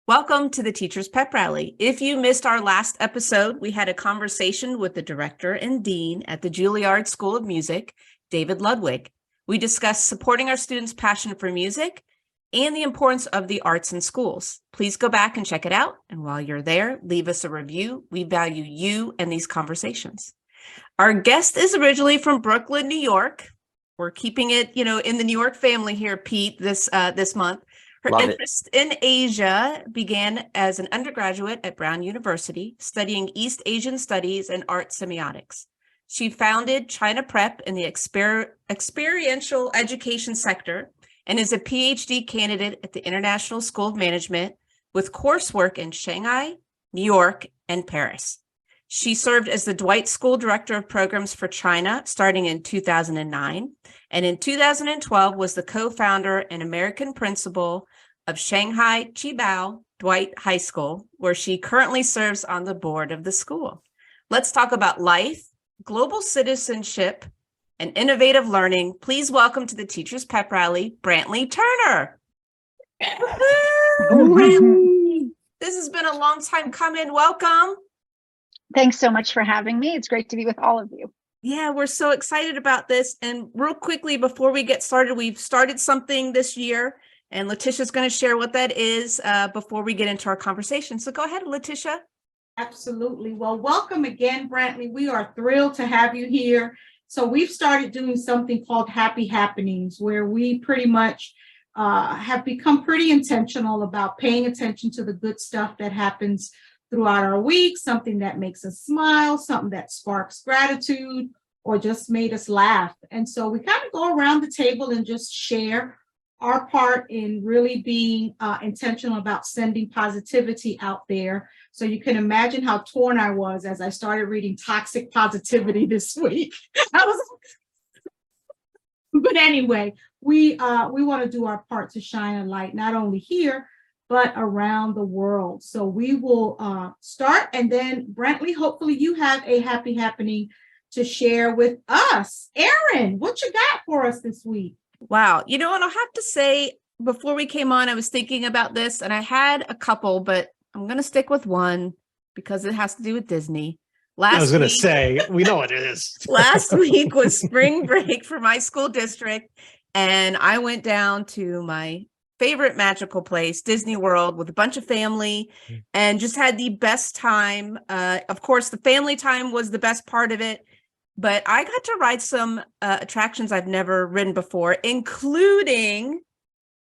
Welcome to the Teacher's Pep Rally. If you missed our last episode, we had a conversation with the director and dean at the Juilliard School of Music, David Ludwig. We discussed supporting our students' passion for music and the importance of the arts in schools. Please go back and check it out. And while you're there, leave us a review. We value you and these conversations. Our guest is originally from Brooklyn, New York. We're keeping it, in the New York family here, Pete, this month. Her interest in Asia began as an undergraduate at Brown University, studying East Asian Studies and Art Semiotics. She founded China Prep in the experiential education sector and is a Ph.D. candidate at the International School of Management with coursework in Shanghai, New York, and Paris. She served as the Dwight School Director of Programs for China starting in 2009, and in 2012 was the co-founder and American principal of Shanghai Qibao Dwight High School, where she currently serves on the board of the school. Let's talk about life, global citizenship, and innovative learning. Please welcome to the Teacher's Pep Rally, Brantley Turner. Brantley, this has been a long time coming. Welcome. Thanks so much for having me. It's great to be with all of you. Yeah, we're so excited about this. And real quickly, before we get started, we've started something this year, and Letitia's going to share what that is before we get into our conversation. So go ahead, Letitia. Absolutely. Well, welcome again, Brantley. We are thrilled to have you here. So we've started doing something called Happy Happenings, where we pretty much have become pretty intentional about paying attention to the good stuff that happens throughout our week, something that makes us smile, something that sparks gratitude, or just made us laugh. And so we kind of go around the table and just share our part in really being intentional about sending positivity out there. So you can imagine how torn I was as I started reading Toxic Positivity this week. But anyway, we want to do our part to shine a light, not only here, but around the world. So we will start, and then Brantley, hopefully you have a happy happening to share with us. Erin, what you got for us this week? Wow. And I'll have to say, before we came on, I was thinking about this, and I had a couple, but I'm going to stick with one because it has to do with Disney. I was going to say, we know what it is. Last week was spring break for my school district, and I went down to my favorite magical place, Disney World, with a bunch of family, and just had the best time. Of course, the family time was the best part of it, but I got to ride some attractions I've never ridden before, including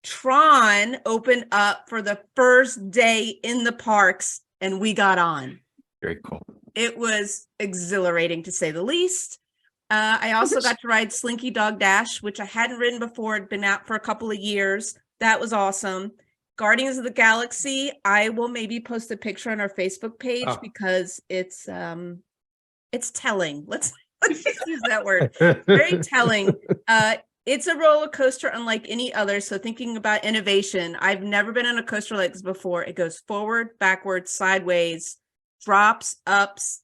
Tron opened up for the first day in the parks, and we got on. Very cool. It was exhilarating, to say the least. I also got to ride Slinky Dog Dash, which I hadn't ridden before. It'd been out for a couple of years. That was awesome. Guardians of the Galaxy, I will maybe post a picture on our Facebook page because it's telling. Let's just use that word. Very telling. It's a roller coaster unlike any other. So thinking about innovation, I've never been on a coaster like this before. It goes forward, backwards, sideways, drops, ups,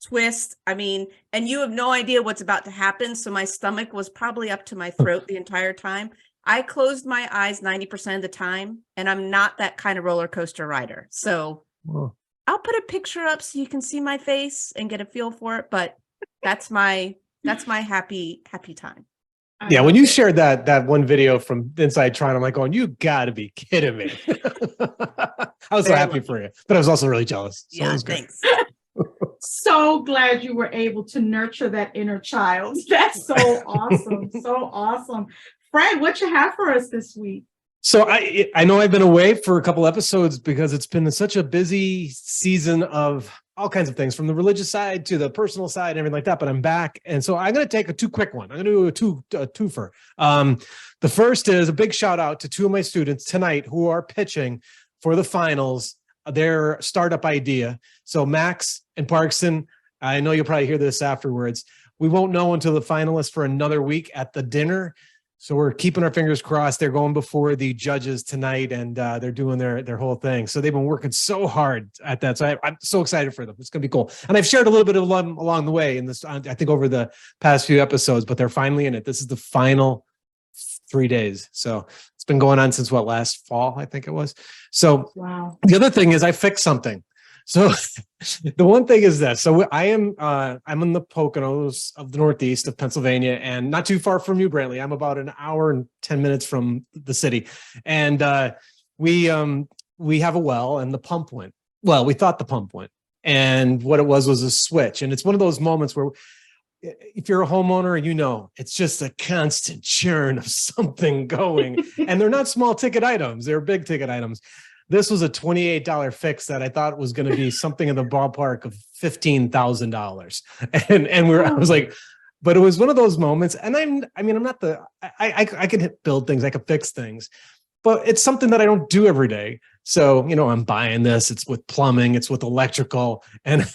twist. And you have no idea what's about to happen. So my stomach was probably up to my throat the entire time. I closed my eyes 90% of the time, and I'm not that kind of roller coaster rider. So I'll put a picture up so you can see my face and get a feel for it. But that's my happy time. Yeah, when you shared that one video from Inside Tron, I'm like, you got to be kidding me. I was so happy for you, but I was also really jealous. So yeah, thanks. So glad you were able to nurture that inner child. That's so awesome. So awesome. Fred, what you have for us this week? So I know I've been away for a couple episodes because it's been such a busy season of all kinds of things, from the religious side to the personal side and everything like that, but I'm back. And so I'm going to take a two quick one. I'm going to do a twofer. The first is a big shout out to two of my students tonight who are pitching for the finals, their startup idea. So Max and Parkson, I know you'll probably hear this afterwards. We won't know until the finalists for another week at the dinner. So we're keeping our fingers crossed. They're going before the judges tonight, and they're doing their whole thing. So they've been working so hard at that. So I'm so excited for them. It's going to be cool. And I've shared a little bit of them along the way in this, I think, over the past few episodes, but they're finally in it. This is the final 3 days. So It's been going on since last fall, I think it was. So Wow. the other thing is I fixed something. So the one thing is this. So I'm in the Poconos of the Northeast of Pennsylvania, and not too far from you, Brantley. I'm about an hour and 10 minutes from the city. And we have a well, and the pump went. Well, we thought the pump went. And what it was a switch. And it's one of those moments where if you're a homeowner, you know, it's just a constant churn of something going. And they're not small ticket items. They're big ticket items. This was a $28 fix that I thought was going to be something in the ballpark of $15,000. And I was like, but it was one of those moments. And I'm not I can build things, I can fix things, but it's something that I don't do every day. So, I'm buying this, it's with plumbing, it's with electrical. And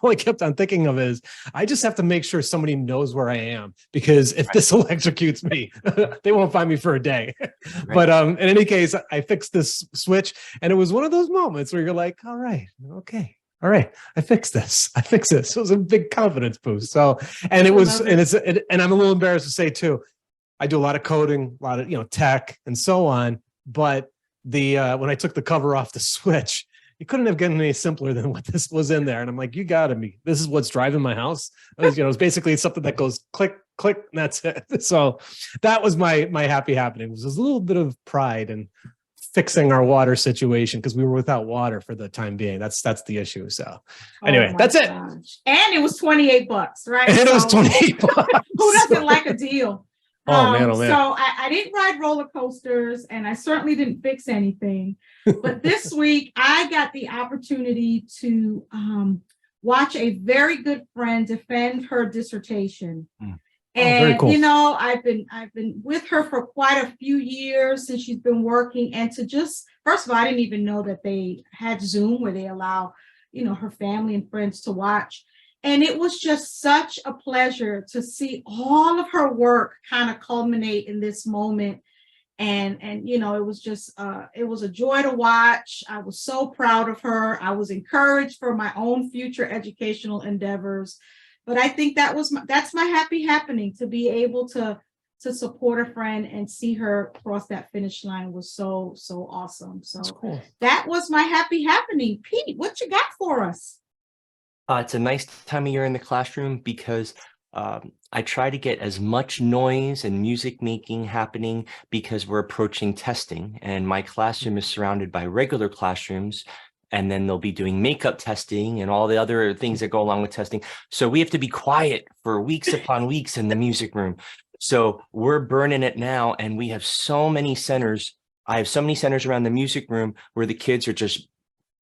all I kept on thinking of is, I just have to make sure somebody knows where I am, because if this electrocutes me, they won't find me for a day. Right. But in any case, I fixed this switch, and it was one of those moments where you're like, all right, okay. All right, I fixed this. It was a big confidence boost. So, and I'm a little embarrassed to say too, I do a lot of coding, a lot of, tech and so on. But when I took the cover off the switch, you couldn't have gotten any simpler than what this was in there. And I'm like, you gotta be, this is what's driving my house. It's basically something that goes click, click, and that's it. So that was my happy happening. It was a little bit of pride in fixing our water situation, because we were without water for the time being. That's the issue. So anyway, that's it. And it was $28, right? And it was $28. Who doesn't like a deal? Oh man, oh man. So I didn't ride roller coasters, and I certainly didn't fix anything. But this week I got the opportunity to watch a very good friend defend her dissertation. And very cool. I've been with her for quite a few years since she's been working, and to just, first of all, I didn't even know that they had Zoom where they allow, her family and friends to watch. And it was just such a pleasure to see all of her work kind of culminate in this moment. And it was just, it was a joy to watch. I was so proud of her. I was encouraged for my own future educational endeavors. But I think that's my happy happening, to be able to support a friend and see her cross that finish line was so awesome. So cool. That was my happy happening. Pete, what you got for us? It's a nice time of year in the classroom, because I try to get as much noise and music making happening, because we're approaching testing, and my classroom is surrounded by regular classrooms, and then they'll be doing makeup testing and all the other things that go along with testing. So we have to be quiet for weeks upon weeks in the music room. So we're burning it now, and we have so many centers. I have so many centers around the music room where the kids are just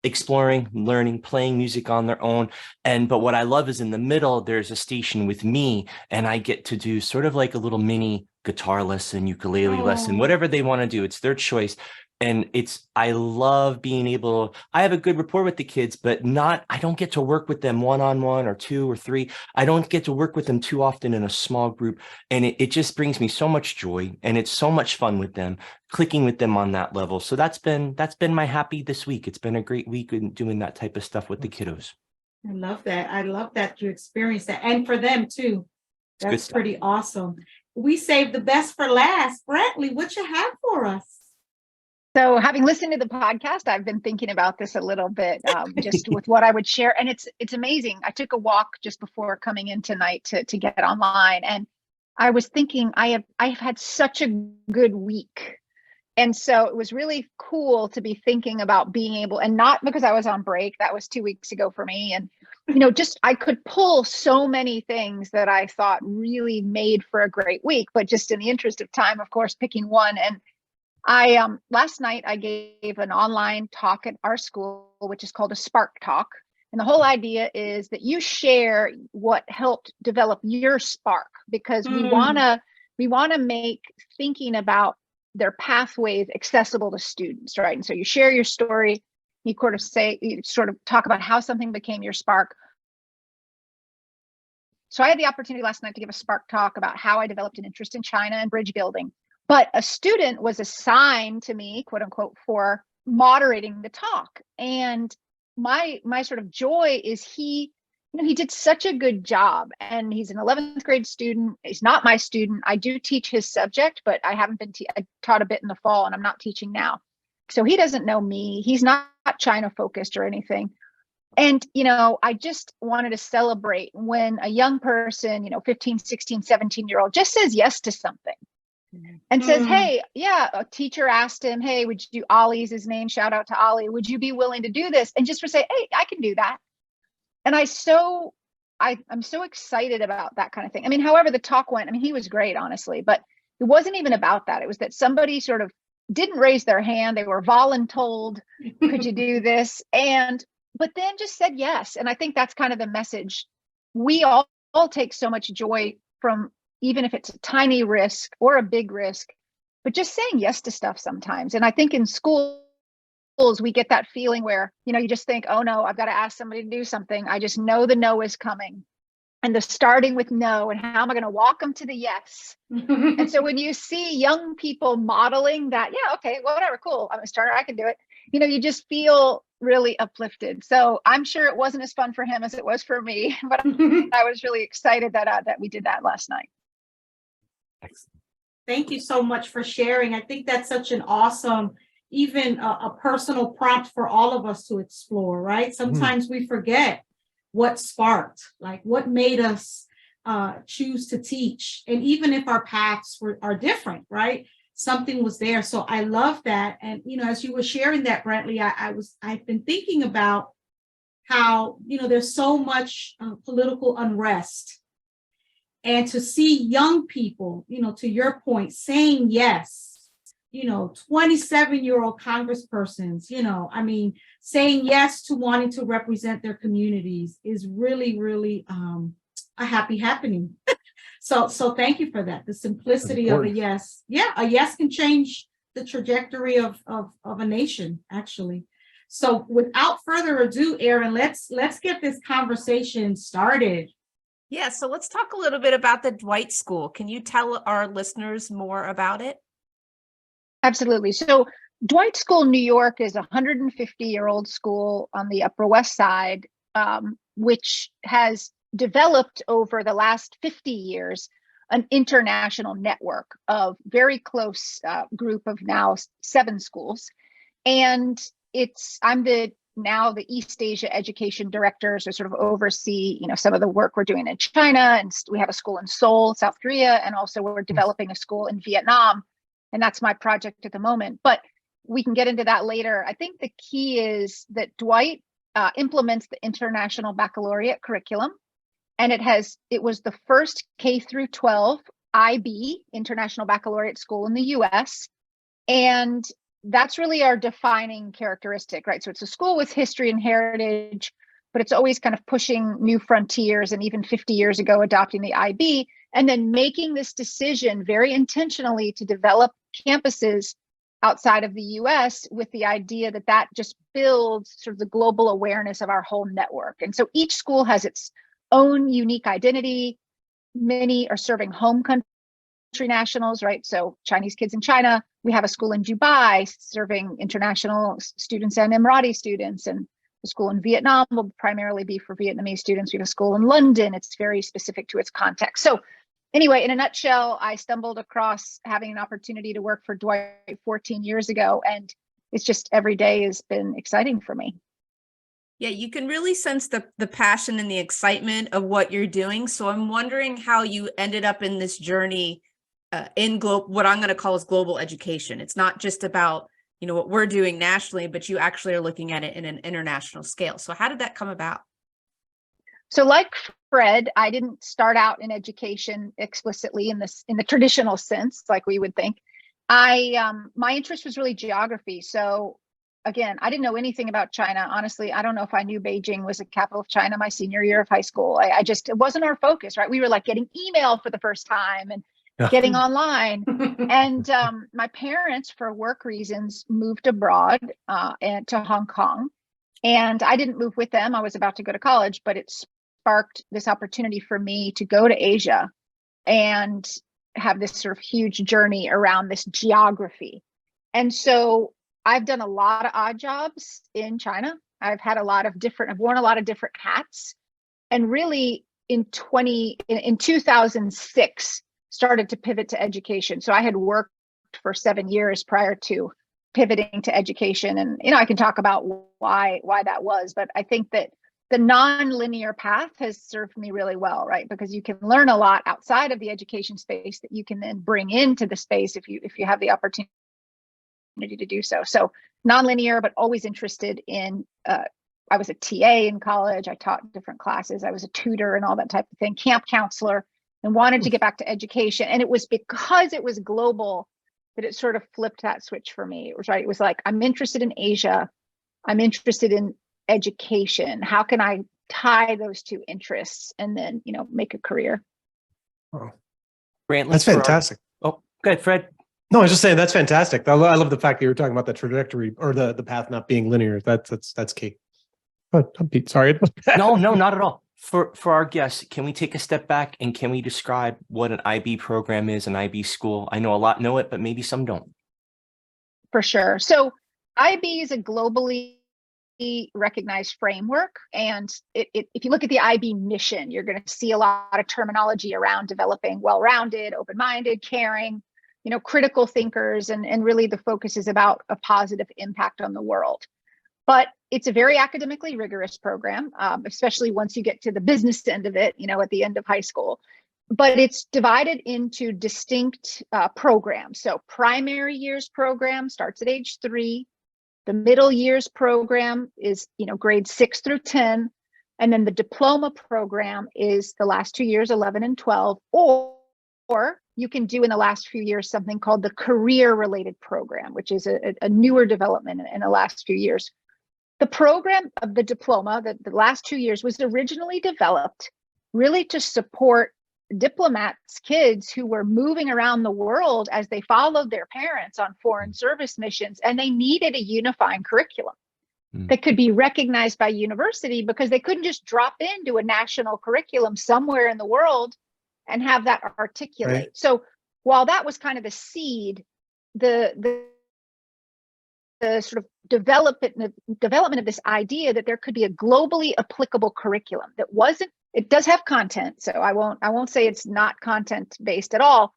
exploring, learning, playing music on their own. But what I love is in the middle, there's a station with me, and I get to do sort of like a little mini guitar lesson, ukulele lesson, whatever they want to do. It's their choice. And I love being able, I have a good rapport with the kids, but I don't get to work with them one-on-one or two or three. I don't get to work with them too often in a small group. And it just brings me so much joy, and it's so much fun with them, clicking with them on that level. So that's been my happy this week. It's been a great week in doing that type of stuff with the kiddos. I love that. I love that you experienced that. And for them too. That's pretty awesome. We saved the best for last. Brantley, what you have for us? So having listened to the podcast, I've been thinking about this a little bit, just with what I would share. And it's amazing. I took a walk just before coming in tonight to get online. And I was thinking, I've had such a good week. And so it was really cool to be thinking about being able, and not because I was on break, that was 2 weeks ago for me. And, just I could pull so many things that I thought really made for a great week, but just in the interest of time, of course, picking one. And last night I gave an online talk at our school, which is called a Spark Talk. And the whole idea is that you share what helped develop your spark, because we want to make thinking about their pathways accessible to students, right? And so you share your story, you sort of talk about how something became your spark. So I had the opportunity last night to give a Spark Talk about how I developed an interest in China and bridge building. But a student was assigned to me, quote unquote, for moderating the talk. And my sort of joy is he he did such a good job, and he's an 11th grade student. He's not my student. I do teach his subject, but I haven't been, I taught a bit in the fall, and I'm not teaching now. So he doesn't know me. He's not China focused or anything. And, I just wanted to celebrate when a young person, 15, 16, 17-year-old just says yes to something and says, hey, yeah, a teacher asked him, hey, would you, Ollie's his name, shout out to Ollie, would you be willing to do this? And just for say, hey, I can do that. And I'm so excited about that kind of thing. I mean, however the talk went, I mean, he was great, honestly, but it wasn't even about that. It was that somebody sort of didn't raise their hand. They were voluntold, could you do this? But then just said yes. And I think that's kind of the message. We all take so much joy from, even if it's a tiny risk or a big risk, but just saying yes to stuff sometimes. And I think in schools, we get that feeling where, you just think, oh no, I've got to ask somebody to do something. I just know the no is coming. And the starting with no, and how am I going to walk them to the yes? And so when you see young people modeling that, yeah, okay, whatever, cool, I'm a starter, I can do it. You just feel really uplifted. So I'm sure it wasn't as fun for him as it was for me, but I was really excited that we did that last night. Excellent. Thank you so much for sharing. I think that's such an awesome, even a personal prompt for all of us to explore, right? Sometimes we forget what sparked, like what made us choose to teach. And even if our paths are different, right? Something was there. So I love that. And, as you were sharing that, Brantley, I've been thinking about how, there's so much political unrest. And to see young people, to your point, saying yes, 27-year-old congresspersons, saying yes to wanting to represent their communities is really, really a happy happening. So thank you for that. The simplicity of a yes. Yeah, a yes can change the trajectory of a nation, actually. So without further ado, Erin, let's get this conversation started. Yeah, so let's talk a little bit about the Dwight School. Can you tell our listeners more about it? Absolutely. So Dwight School, New York is a 150-year-old school on the Upper West Side, which has developed over the last 50 years an international network of very close group of now 7 schools. And I'm now the East Asia Education Director, so sort of oversee, some of the work we're doing in China. And we have a school in Seoul, South Korea, and also we're developing a school in Vietnam. And that's my project at the moment. But we can get into that later. I think the key is that Dwight implements the International Baccalaureate curriculum. And it was the first K through 12 IB, International Baccalaureate school in the US. And that's really our defining characteristic, right? So it's a school with history and heritage, but it's always kind of pushing new frontiers, and even 50 years ago, adopting the IB, and then making this decision very intentionally to develop campuses outside of the US with the idea that just builds sort of the global awareness of our whole network. And so each school has its own unique identity. Many are serving home country nationals, right? So Chinese kids in China. We have a school in Dubai serving international students and Emirati students, and the school in Vietnam will primarily be for Vietnamese students. We have a school in London. It's very specific to its context. So anyway, in a nutshell, I stumbled across having an opportunity to work for Dwight 14 years ago, and it's just every day has been exciting for me. Yeah, you can really sense the passion and the excitement of what you're doing. So I'm wondering how you ended up in this journey in what I'm going to call is global education. It's not just about, what we're doing nationally, but you actually are looking at it in an international scale. So how did that come about? So like Fred, I didn't start out in education explicitly in the traditional sense, like we would think. My interest was really geography. So again, I didn't know anything about China. Honestly, I don't know if I knew Beijing was the capital of China my senior year of high school. It wasn't our focus, right? We were like getting email for the first time and getting online. And my parents, for work reasons, moved abroad and to Hong Kong. And I didn't move with them. I was about to go to college, but it sparked this opportunity for me to go to Asia and have this sort of huge journey around this geography. And so I've done a lot of odd jobs in China. I've worn a lot of different hats. and really in 2006 started to pivot to education. So I had worked for 7 years prior to pivoting to education, and I can talk about why that was, but I think that the non-linear path has served me really well, right? Because you can learn a lot outside of the education space that you can then bring into the space if you have the opportunity to do so. So non-linear, but always interested in, I was a TA in college. I taught different classes. I was a tutor and all that type of thing, camp counselor, and wanted to get back to education. And it was because it was global that it sort of flipped that switch for me. It was right. It was like, I'm interested in Asia. I'm interested in education. How can I tie those two interests and then, make a career? Oh, Brantley, that's fantastic. Oh, go ahead, Fred. No, I was just saying that's fantastic. I love the fact that you were talking about the trajectory or the path not being linear. That's key. Oh, sorry. No, not at all. For our guests, can we take a step back and can we describe what an IB program is, an IB school? I know a lot know it, but maybe some don't. For sure. So IB is a globally recognized framework. And if you look at the IB mission, you're going to see a lot of terminology around developing well-rounded, open-minded, caring, critical thinkers. And really the focus is about a positive impact on the world. But it's a very academically rigorous program, especially once you get to the business end of it, at the end of high school. But it's divided into distinct programs. So primary years program starts at age 3. The middle years program is, grades 6 through 10. And then the diploma program is the last 2 years, 11 and 12. Or you can do in the last few years something called the career-related program, which is a newer development in the last few years. The program of the diploma, the last 2 years, was originally developed really to support diplomats' kids who were moving around the world as they followed their parents on foreign service missions, and they needed a unifying curriculum that could be recognized by university, because they couldn't just drop into a national curriculum somewhere in the world and have that articulate. Right. So while that was kind of the seed, the sort of development of this idea that there could be a globally applicable curriculum that it does have content, so I won't say it's not content based at all,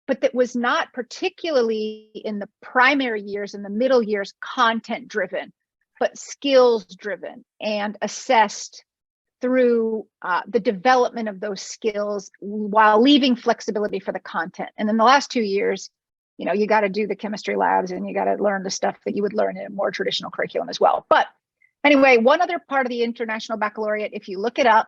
but that was not particularly in the primary years and the middle years content driven, but skills driven and assessed through the development of those skills while leaving flexibility for the content. And then the last 2 years, you got to do the chemistry labs and you got to learn the stuff that you would learn in a more traditional curriculum as well. But anyway, one other part of the International Baccalaureate, if you look it up,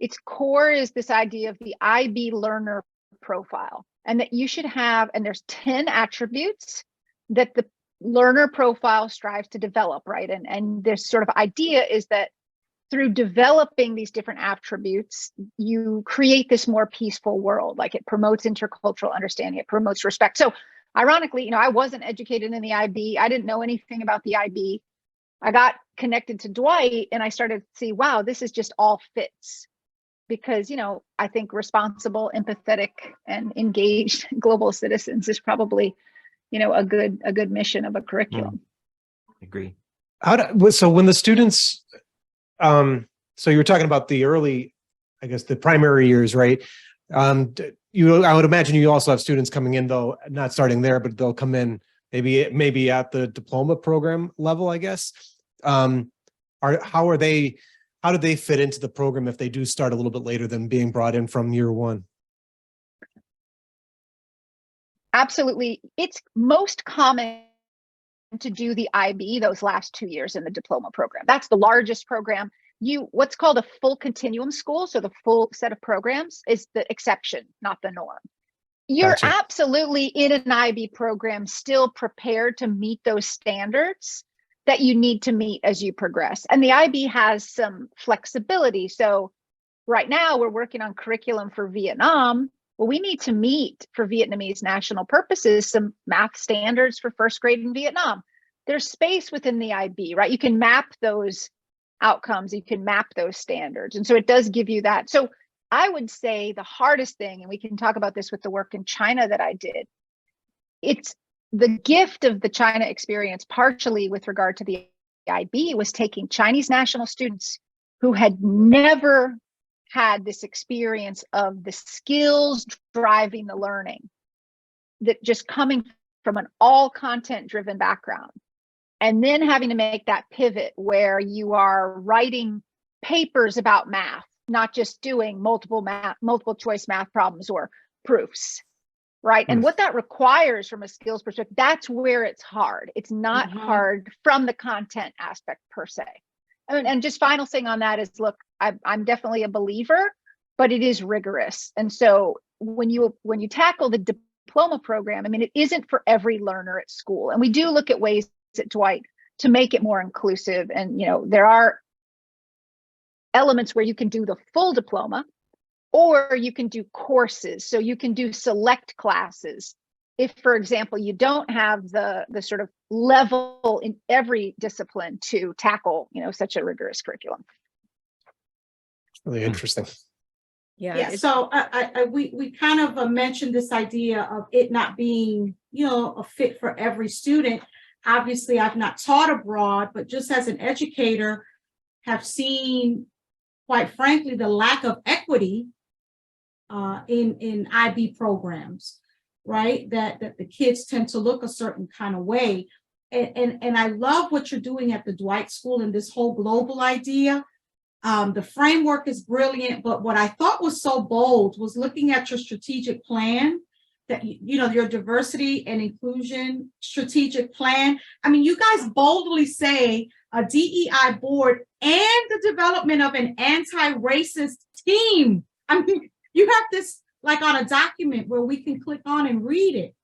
its core is this idea of the IB learner profile, and that you should have, and there's 10 attributes that the learner profile strives to develop, right? And this sort of idea is that through developing these different attributes, you create this more peaceful world. Like, it promotes intercultural understanding, it promotes respect. So ironically, I wasn't educated in the IB. I didn't know anything about the IB. I got connected to Dwight and I started to see, wow, this is just all fits. Because, I think responsible, empathetic, and engaged global citizens is probably, a good mission of a curriculum. Agree. So when the students, so you were talking about the early, I guess the primary years, right? I would imagine you also have students coming in, though, not starting there, but they'll come in maybe at the diploma program level, I guess. How do they fit into the program if they do start a little bit later than being brought in from year 1? Absolutely. It's most common to do the IB those last 2 years in the diploma program. That's the largest program. What's called a full continuum school, so the full set of programs, is the exception, not the norm. You're Gotcha. Absolutely in an IB program still prepared to meet those standards that you need to meet as you progress. And the IB has some flexibility. So right now we're working on curriculum for Vietnam. Well, we need to meet, for Vietnamese national purposes, some math standards for first grade in Vietnam. There's space within the IB, right? You can map those outcomes, you can map those standards. And so it does give you that. So I would say the hardest thing, and we can talk about this with the work in China that I did, it's the gift of the China experience, partially with regard to the IB, was taking Chinese national students who had never had this experience of the skills driving the learning, that just coming from an all content driven background, and then having to make that pivot where you are writing papers about math, not just doing multiple choice math problems or proofs, right? And what that requires from a skills perspective, that's where it's hard. It's not hard from the content aspect per se. And just final thing on that is, look, I'm definitely a believer, but it is rigorous. And so when you tackle the diploma program, I mean, it isn't for every learner at school. And we do look at ways at Dwight to make it more inclusive. And, there are elements where you can do the full diploma, or you can do courses. So you can do select classes. If, for example, you don't have the sort of level in every discipline to tackle, such a rigorous curriculum. Really interesting. Yeah. So we kind of mentioned this idea of it not being, a fit for every student. Obviously, I've not taught abroad, but just as an educator, have seen, quite frankly, the lack of equity in IB programs, right? That the kids tend to look a certain kind of way. And I love what you're doing at the Dwight School and this whole global idea. The framework is brilliant, but what I thought was so bold was looking at your strategic plan, that, your diversity and inclusion strategic plan. I mean, you guys boldly say a DEI board and the development of an anti-racist team. I mean, you have this like on a document where we can click on and read it.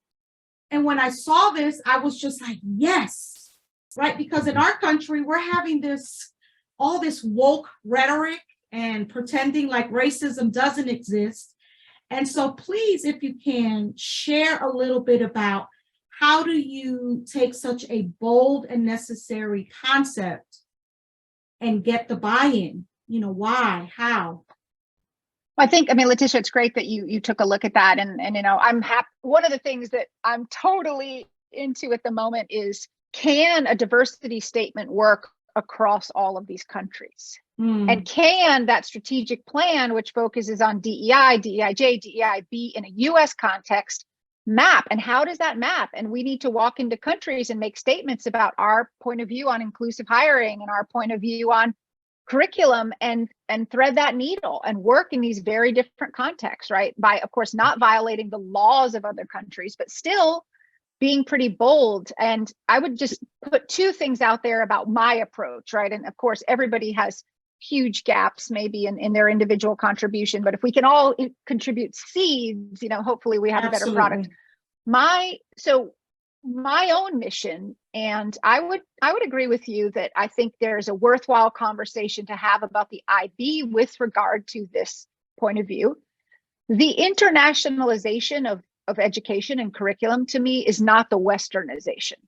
And when I saw this, I was just like, yes, right? Because in our country, we're having all this woke rhetoric and pretending like racism doesn't exist. And so please, if you can, share a little bit about how do you take such a bold and necessary concept and get the buy-in? Why, how? I mean, Letitia, it's great that you took a look at that. And I'm happy. One of the things that I'm totally into at the moment is, can a diversity statement work across all of these countries? And can that strategic plan, which focuses on DEI, DEIJ, DEIB in a US context, map? And how does that map? And we need to walk into countries and make statements about our point of view on inclusive hiring and our point of view on curriculum, and thread that needle and work in these very different contexts, right? By, of course, not violating the laws of other countries, but still being pretty bold. And I would just put two things out there about my approach, right? And of course, everybody has huge gaps maybe in their individual contribution, but if we can all contribute seeds, hopefully we have a better product. My own mission, and I would agree with you that I think there's a worthwhile conversation to have about the IB with regard to this point of view. The internationalization of education and curriculum, to me, is not the Westernization.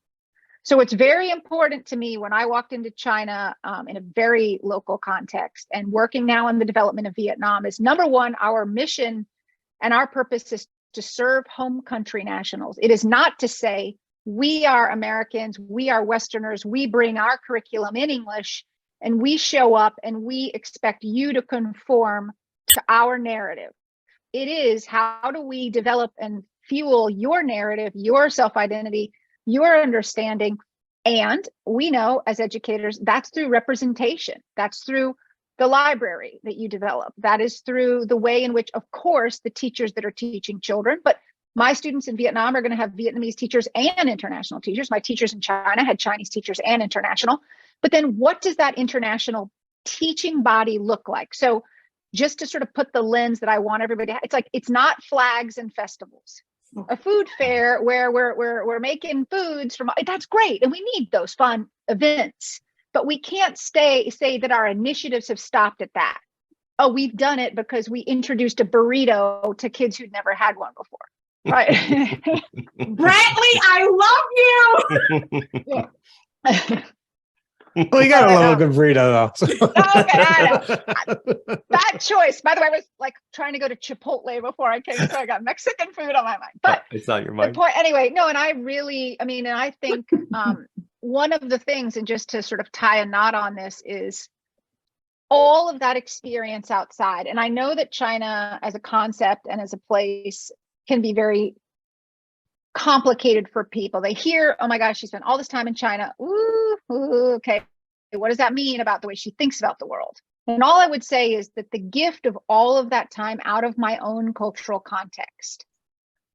So it's very important to me when I walked into China in a very local context, and working now in the development of Vietnam, is number one, our mission and our purpose is to serve home country nationals. It is not to say we are Americans, we are Westerners, we bring our curriculum in English, and we show up and we expect you to conform to our narrative. It is, how do we develop and fuel your narrative, your self-identity, your understanding? And we know as educators, that's through representation. That's through the library that you develop. That is through the way in which, of course, the teachers that are teaching children, but my students in Vietnam are going to have Vietnamese teachers and international teachers. My teachers in China had Chinese teachers and international. But then what does that international teaching body look like? So just to sort of put the lens that I want everybody to, it's not flags and festivals. A food fair where we're making foods from, that's great. And we need those fun events, but we can't say that our initiatives have stopped at that. Oh, we've done it because we introduced a burrito to kids who'd never had one before. Right. Brantley, I love you. Well, you gotta love a good burrito, though. So. Okay, I know. That choice, by the way, I was like trying to go to Chipotle before I came, so I got Mexican food on my mind. But it's not your mind. The point, anyway, no, and I think one of the things, and just to sort of tie a knot on this, is all of that experience outside. And I know that China as a concept and as a place can be very complicated for people. They hear, oh my gosh, she spent all this time in China. Ooh, okay. What does that mean about the way she thinks about the world? And all I would say is that the gift of all of that time out of my own cultural context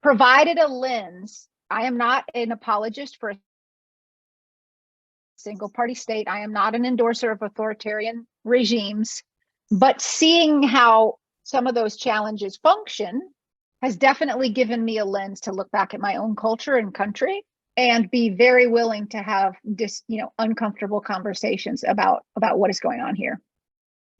provided a lens. I am not an apologist for a single party state. I am not an endorser of authoritarian regimes, but seeing how some of those challenges function has definitely given me a lens to look back at my own culture and country and be very willing to have uncomfortable conversations about what is going on here.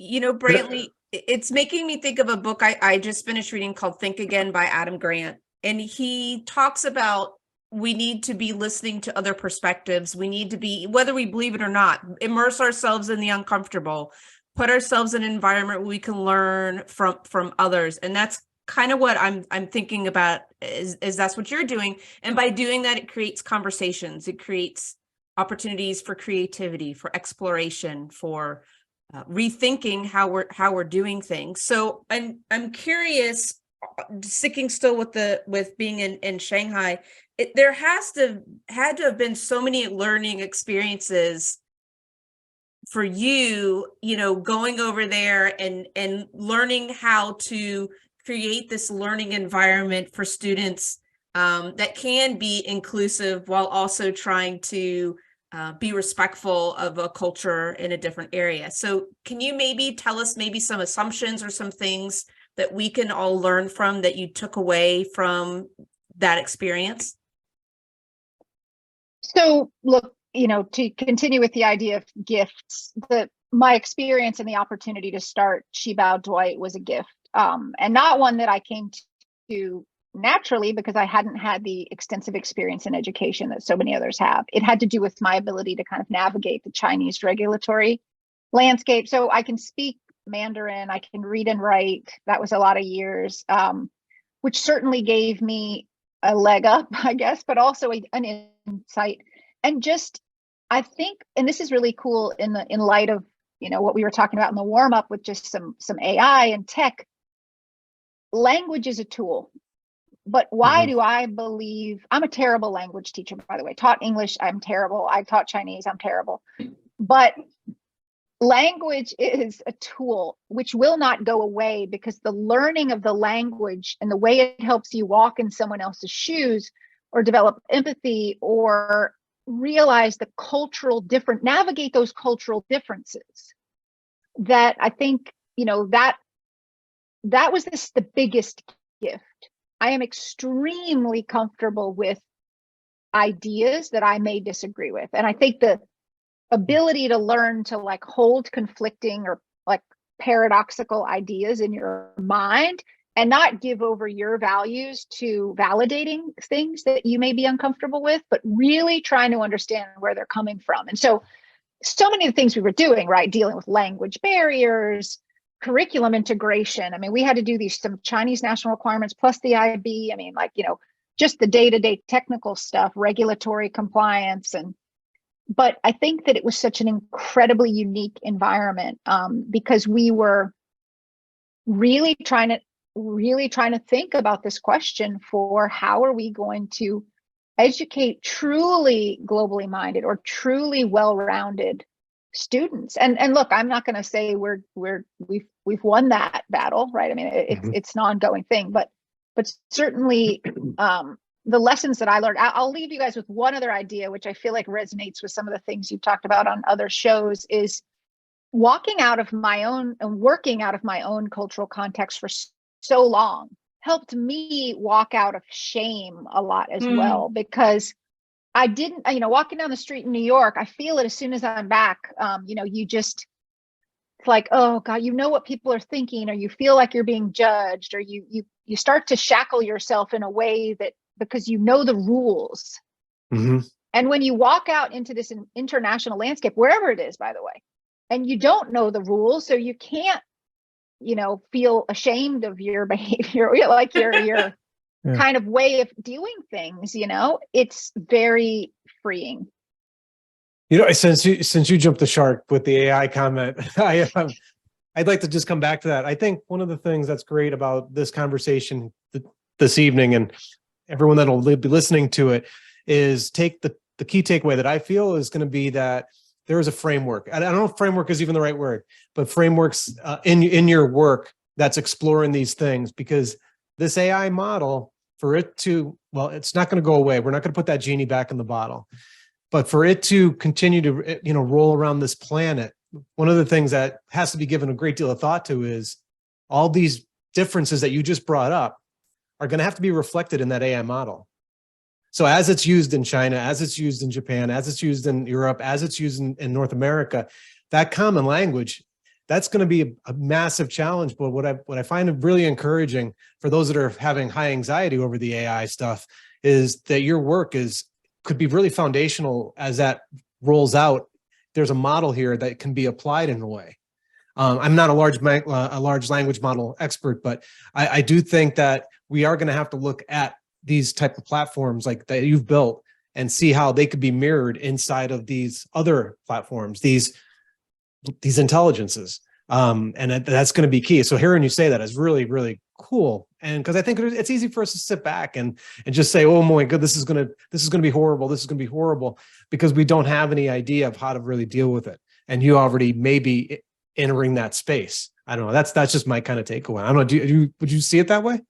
Brantley, it's making me think of a book I just finished reading called Think Again by Adam Grant. And he talks about we need to be listening to other perspectives. We need to be, whether we believe it or not, immerse ourselves in the uncomfortable, put ourselves in an environment where we can learn from others. And that's kind of what I'm thinking about is that's what you're doing. And by doing that, it creates conversations. It creates opportunities for creativity, for exploration, for rethinking how we're doing things. So I'm curious, sticking still with being in Shanghai, there had to have been so many learning experiences for you, going over there and learning how to create this learning environment for students that can be inclusive while also trying to be respectful of a culture in a different area. So can you maybe tell us maybe some assumptions or some things that we can all learn from that you took away from that experience? So look, to continue with the idea of gifts, my experience and the opportunity to start Qibao Dwight was a gift, and not one that I came to naturally because I hadn't had the extensive experience in education that so many others have. It had to do with my ability to kind of navigate the Chinese regulatory landscape. So I can speak Mandarin, I can read and write. That was a lot of years, which certainly gave me a leg up, I guess, but also an insight. And just, I think, and this is really cool in light of what we were talking about in the warm up with just some AI and tech. Language is a tool, but why do I believe I'm a terrible language teacher? By the way, taught English, I'm terrible. I taught Chinese, I'm terrible. But language is a tool which will not go away because the learning of the language and the way it helps you walk in someone else's shoes or develop empathy or realize the navigate those cultural differences, that I think, that was the biggest gift. I am extremely comfortable with ideas that I may disagree with. And I think the ability to learn to hold conflicting or paradoxical ideas in your mind and not give over your values to validating things that you may be uncomfortable with, but really trying to understand where they're coming from. And so many of the things we were doing, right, dealing with language barriers, curriculum integration. I mean, we had to do some Chinese national requirements plus the IB. I mean, just the day-to-day technical stuff, regulatory compliance. But I think that it was such an incredibly unique environment because we were really trying to think about this question for how are we going to educate truly globally minded or truly well-rounded students. And look, I'm not going to say we've won that battle, right? I mean, it's an ongoing thing, but certainly the lessons that I learned, I'll leave you guys with one other idea, which I feel like resonates with some of the things you've talked about on other shows, is walking out of my own and working out of my own cultural context for so long helped me walk out of shame a lot as well, because I didn't, walking down the street in New York, I feel it as soon as I'm back. You just, it's like, oh God, what people are thinking, or you feel like you're being judged, or you start to shackle yourself in a way that, because the rules. And when you walk out into this international landscape, wherever it is, by the way, and you don't know the rules, so you can't, feel ashamed of your behavior, like your kind of way of doing things, it's very freeing. Since you jumped the shark with the AI comment, I'd like to just come back to that. I think one of the things that's great about this conversation this evening, and everyone that'll be listening to it, is take the key takeaway that I feel is going to be that there is a framework. I don't know if framework is even the right word, but frameworks in your work that's exploring these things, because this AI model, for it to, well, it's not going to go away. We're not going to put that genie back in the bottle, but for it to continue to, roll around this planet, one of the things that has to be given a great deal of thought to is all these differences that you just brought up are going to have to be reflected in that AI model. So as it's used in China, as it's used in Japan, as it's used in Europe, as it's used in North America, that common language, that's going to be a massive challenge. But what I find really encouraging for those that are having high anxiety over the AI stuff is that your work could be really foundational as that rolls out. There's a model here that can be applied in a way. I'm not a large language model expert, but I do think that we are going to have to look at these type of platforms like that you've built and see how they could be mirrored inside of these other platforms, these intelligences. And that's going to be key. So hearing you say that is really, really cool. And because I think it's easy for us to sit back and just say, oh my God, this is going to be horrible. This is going to be horrible, because we don't have any idea of how to really deal with it. And you already may be entering that space. I don't know. That's just my kind of takeaway. I don't know. Would you see it that way?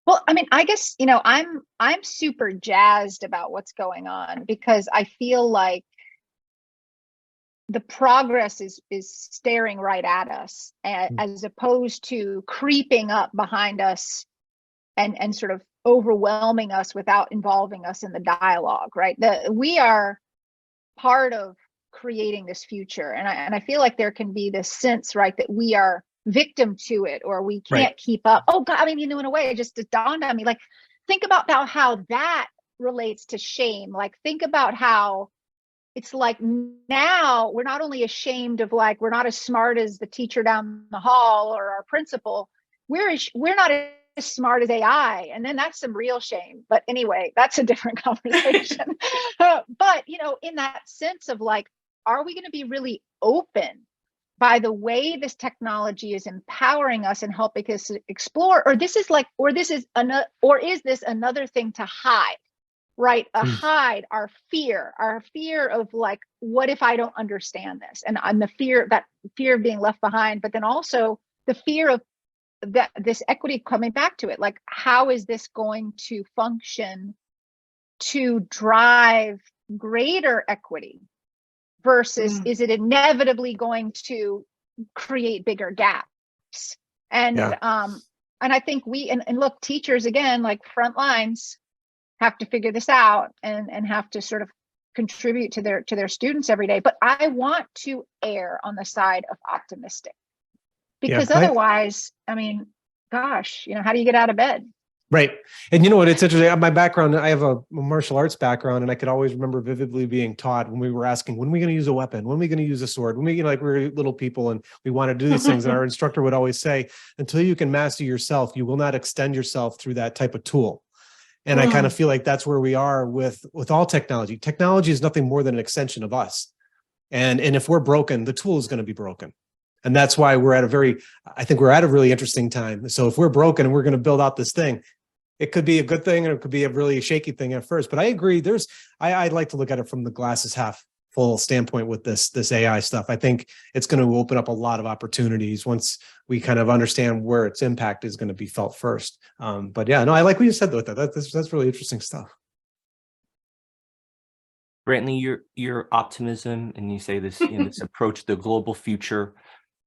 Well, I mean, I guess, I'm super jazzed about what's going on, because I feel like the progress is staring right at us, as opposed to creeping up behind us and sort of overwhelming us without involving us in the dialogue, right? We are part of creating this future. And I feel like there can be this sense, right, that we are victim to it, or we can't keep up. Oh God, I mean, in a way, it just dawned on me, like, think about how that relates to shame. Like, think about how it's like now we're not only ashamed of, like, we're not as smart as the teacher down the hall or our principal. We're not as smart as AI. And then that's some real shame. But anyway, that's a different conversation. But, in that sense of, like, are we going to be really open by the way this technology is empowering us and helping us explore, or is this another thing to hide? Right? Hide our fear of, like, what if I don't understand this? And the fear of being left behind, but then also the fear of this equity, coming back to it. Like, how is this going to function to drive greater equity versus is it inevitably going to create bigger gaps? And, and I think and look, teachers, again, like front lines, have to figure this out and have to sort of contribute to their students every day. But I want to err on the side of optimistic, because otherwise, I mean, gosh, how do you get out of bed? Right. And you know what, it's interesting. My background, I have a martial arts background, and I could always remember vividly being taught when we were asking, when are we going to use a weapon? When are we going to use a sword? When we, like, we were little people and we wanted to do these things. And our instructor would always say, until you can master yourself, you will not extend yourself through that type of tool. And I kind of feel like that's where we are with all technology. Technology is nothing more than an extension of us. And if we're broken, the tool is going to be broken. And that's why I think we're at a really interesting time. So if we're broken and we're going to build out this thing, it could be a good thing, or it could be a really shaky thing at first. But I agree. I like to look at it from the glass is half full standpoint with this AI stuff. I think it's going to open up a lot of opportunities once we kind of understand where its impact is going to be felt first. But yeah, no, I like what you said with that. That's really interesting stuff. Brantley, your optimism, and you say this, this approach to the global future,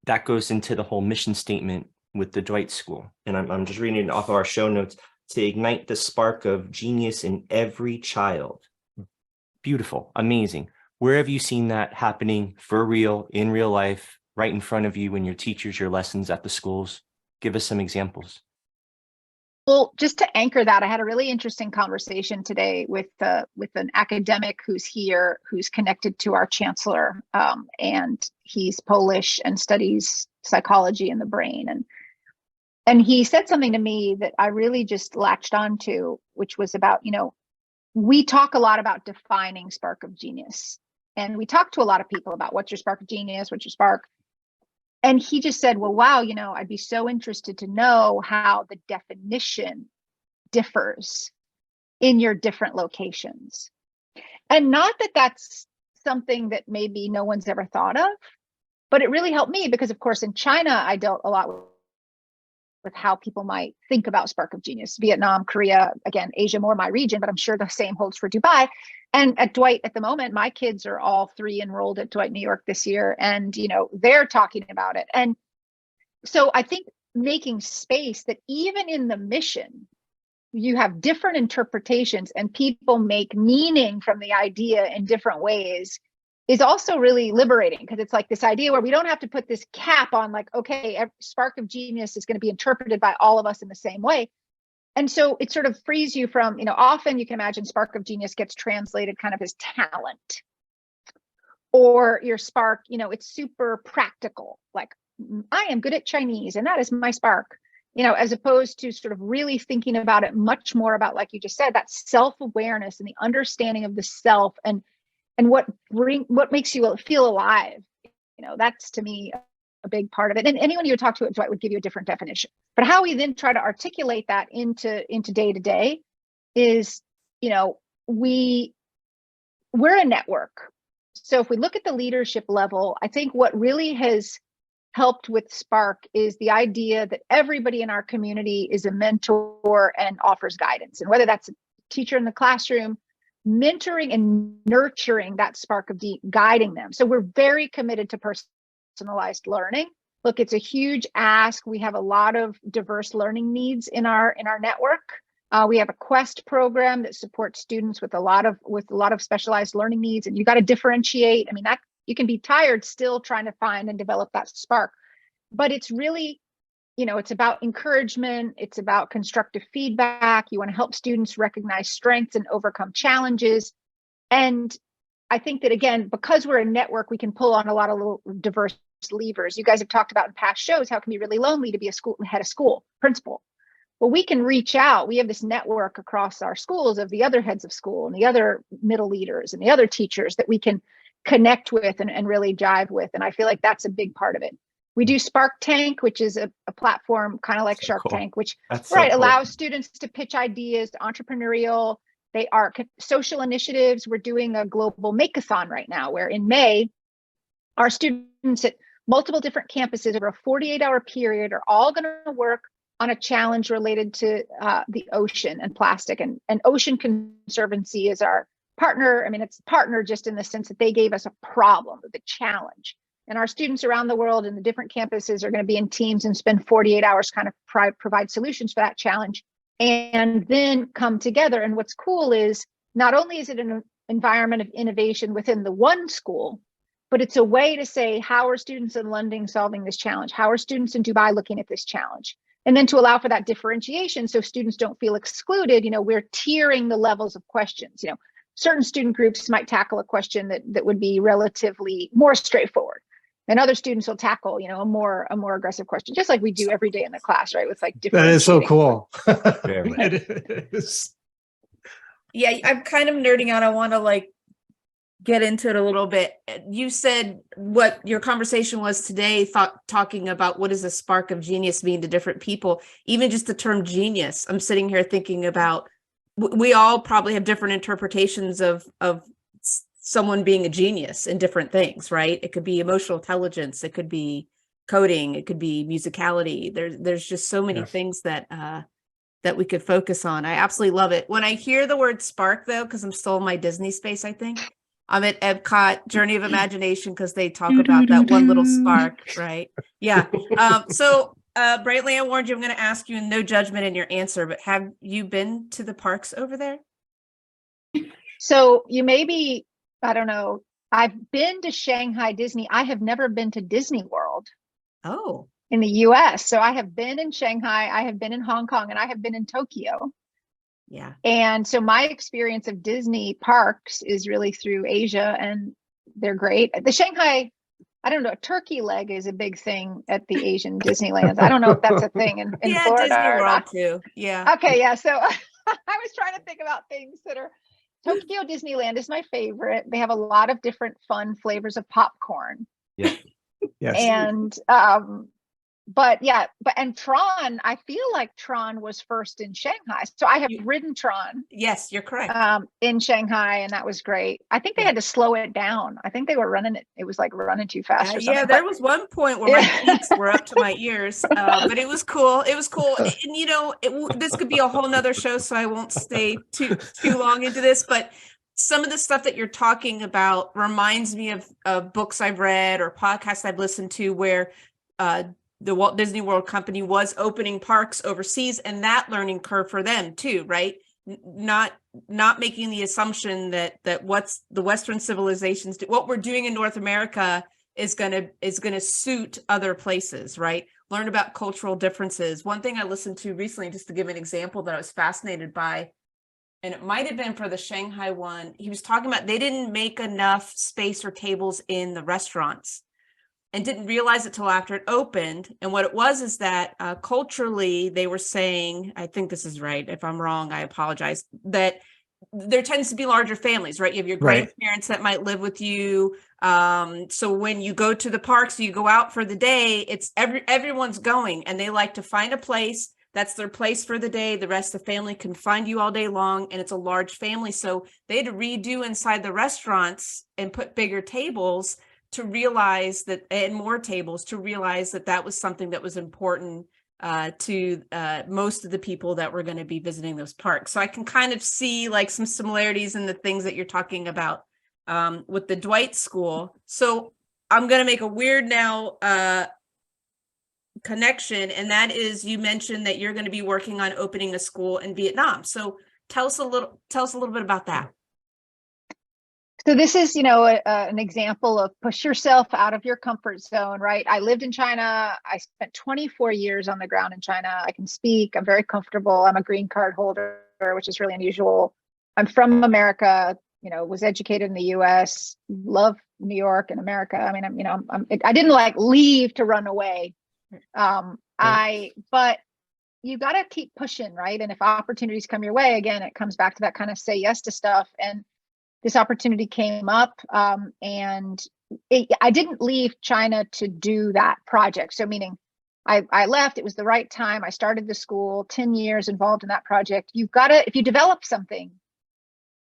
that goes into the whole mission statement with the Dwight School. And I'm just reading it off of our show notes: to ignite the spark of genius in every child. Beautiful, amazing. Where have you seen that happening for real, in real life, right in front of you when you're teachers, your lessons at the schools? Give us some examples. Well, just to anchor that, I had a really interesting conversation today with an academic who's here, who's connected to our chancellor, and he's Polish and studies psychology in the brain. And he said something to me that I really just latched onto, which was about, we talk a lot about defining spark of genius. And we talk to a lot of people about what's your spark of genius, what's your spark. And he just said, well, wow, I'd be so interested to know how the definition differs in your different locations. And not that that's something that maybe no one's ever thought of, but it really helped me because, of course, in China, I dealt a lot with how people might think about spark of genius. Vietnam, Korea, again, Asia, more my region, but I'm sure the same holds for Dubai. And at Dwight at the moment, my kids are all 3 enrolled at Dwight New York this year. And, they're talking about it. And so I think making space that even in the mission, you have different interpretations and people make meaning from the idea in different ways is also really liberating, because it's like this idea where we don't have to put this cap on like, okay, spark of genius is going to be interpreted by all of us in the same way. And so it sort of frees you from, often you can imagine spark of genius gets translated kind of as talent, or your spark, it's super practical. Like, I am good at Chinese and that is my spark, as opposed to sort of really thinking about it much more about, like you just said, that self-awareness and the understanding of the self and what makes you feel alive. That's to me a big part of it. And anyone you would talk to at Dwight would give you a different definition. But how we then try to articulate that into day to day is, we're a network. So if we look at the leadership level, I think what really has helped with Spark is the idea that everybody in our community is a mentor and offers guidance. And whether that's a teacher in the classroom, mentoring and nurturing that spark of guiding them. So we're very committed to personalized learning. Look, it's a huge ask. We have a lot of diverse learning needs in our network. We have a Quest program that supports students with a lot of specialized learning needs, and you got to differentiate. I mean, that you can be tired still trying to find and develop that spark, but it's really, it's about encouragement. It's about constructive feedback. You want to help students recognize strengths and overcome challenges. And I think that, again, because we're a network, we can pull on a lot of little diverse levers. You guys have talked about in past shows how it can be really lonely to be a head of school principal. Well, we can reach out. We have this network across our schools of the other heads of school and the other middle leaders and the other teachers that we can connect with and really jive with. And I feel like that's a big part of it. We do Spark Tank, which is a platform kind of like Shark Tank, which allows students to pitch ideas, entrepreneurial. They are social initiatives. We're doing a global makeathon right now, where in May, our students at multiple different campuses over a 48-hour period are all going to work on a challenge related to the ocean and plastic. And Ocean Conservancy is our partner. I mean, it's partner just in the sense that they gave us a problem, the challenge. And our students around the world in the different campuses are going to be in teams and spend 48 hours kind of provide solutions for that challenge and then come together. And what's cool is not only is it an environment of innovation within the one school, but it's a way to say, how are students in London solving this challenge? How are students in Dubai looking at this challenge? And then to allow for that differentiation so students don't feel excluded, we're tiering the levels of questions. Certain student groups might tackle a question that would be relatively more straightforward. And other students will tackle, a more aggressive question, just like we do every day in the class, right? With like different. That is so cool. It is. Yeah, I'm kind of nerding out. I want to get into it a little bit. You said what your conversation was today, talking about what does a spark of genius mean to different people. Even just the term genius, I'm sitting here thinking about, we all probably have different interpretations of someone being a genius in different things, right? It could be emotional intelligence, it could be coding, it could be musicality. There's just so many things that we could focus on. I absolutely love it. When I hear the word spark, though, because I'm still in my Disney space, I think I'm at Epcot Journey of Imagination because they talk about that one little spark, right? Yeah. So Brantley, I warned you, I'm going to ask you, no judgment in your answer, but have you been to the parks over there? So you maybe, I don't know. I've been to Shanghai Disney. I have never been to Disney World. Oh. In the US. So I have been in Shanghai, I have been in Hong Kong, and I have been in Tokyo. Yeah. And so my experience of Disney parks is really through Asia, and they're great. The Shanghai, I don't know, a turkey leg is a big thing at the Asian Disneylands. I don't know if that's a thing in Florida. Disney or World not. Too. Yeah. Okay, yeah. So I was trying to think about things that are Tokyo Disneyland is my favorite. They have a lot of different fun flavors of popcorn. Yeah. Yes. And but yeah, and Tron, I feel like Tron was first in Shanghai. So I have ridden Tron Yes, you're correct. in Shanghai, and that was great. I think they had to slow it down. I think they were running it. It was like running too fast or something. Yeah, there was one point where my feet were up to my ears, but it was cool. It was cool. And you know, this could be a whole nother show, so I won't stay too long into this, but some of the stuff that you're talking about reminds me of books I've read or podcasts I've listened to where the Walt Disney World Company was opening parks overseas, and that learning curve for them too, right? Not making the assumption that what's the Western civilizations do, what we're doing in North America is gonna suit other places, right? Learn about cultural differences. One thing I listened to recently, just to give an example that I was fascinated by, and it might have been for the Shanghai one, he was talking about they didn't make enough space or tables in the restaurants, and didn't realize it till after it opened. And what it was is that culturally, they were saying, I think this is right. If I'm wrong, I apologize, that there tends to be larger families, right? You have your grandparents that might live with you. So when you go to the parks, you go out for the day, it's everyone's going, and they like to find a place. That's their place for the day. The rest of the family can find you all day long, and it's a large family. So they had to redo inside the restaurants and put bigger tables to realize that, and more tables to realize that that was something that was important to most of the people that were going to be visiting those parks. So I can kind of see like some similarities in the things that you're talking about with the Dwight School. So I'm going to make a weird now connection, and that is, you mentioned that you're going to be working on opening a school in Vietnam. So tell us a little bit about that. So this is, an example of push yourself out of your comfort zone, right? I lived in China. I spent 24 years on the ground in China. I can speak. I'm very comfortable. I'm a green card holder, which is really unusual. I'm from America, was educated in the US, love New York and America. I mean, I didn't like leave to run away. But you got to keep pushing, right? And if opportunities come your way, again, it comes back to that kind of say yes to stuff. And this opportunity came up, and I didn't leave China to do that project. So meaning I left, it was the right time. I started the school, 10 years involved in that project. If you develop something,